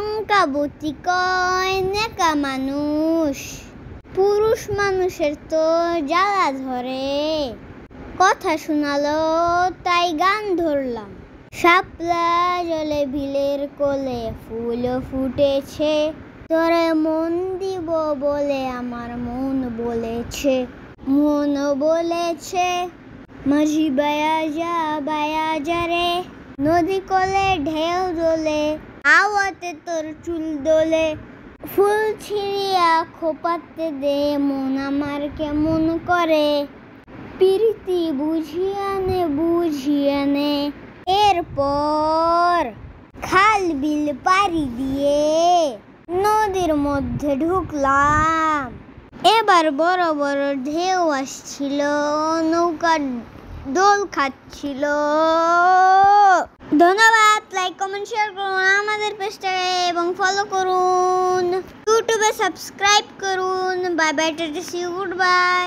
লঙ্কাবতী কয় নেকা মানুষ, পুরুষ মানুষের তো জ্বালা ধরে। কথা শোনালো তাই গান ধরলাম, শাপলা জলে বিলের কোলে ফুল ফুটেছে, তোরে মন দিব বলে আমার মন বলেছে। মন বলেছে মাঝি বায়া যা রে, নদী কোলে ঢেউ দোলে, আওয়াতে তোর চুল দোলে, ফুল ছিঁড়িয়া খোপাতে দে, মন আমার কেমন করে, প্রীতি বুঝিয়া নে। এরপর খাল বিল পাড়ি দিয়ে নদীর মধ্যে ঢুকলাম। এবার বড় বড় ঢেউ আসছিল, নৌকা দোল খাচ্ছিল। ধন্যবাদ। লাইক কমেন্ট শেয়ার করুন আমাদের পেজটাকে এবং ফলো করুন, ইউটিউবে সাবস্ক্রাইব করুন। Bye bye, ta-ta, see you, good bye.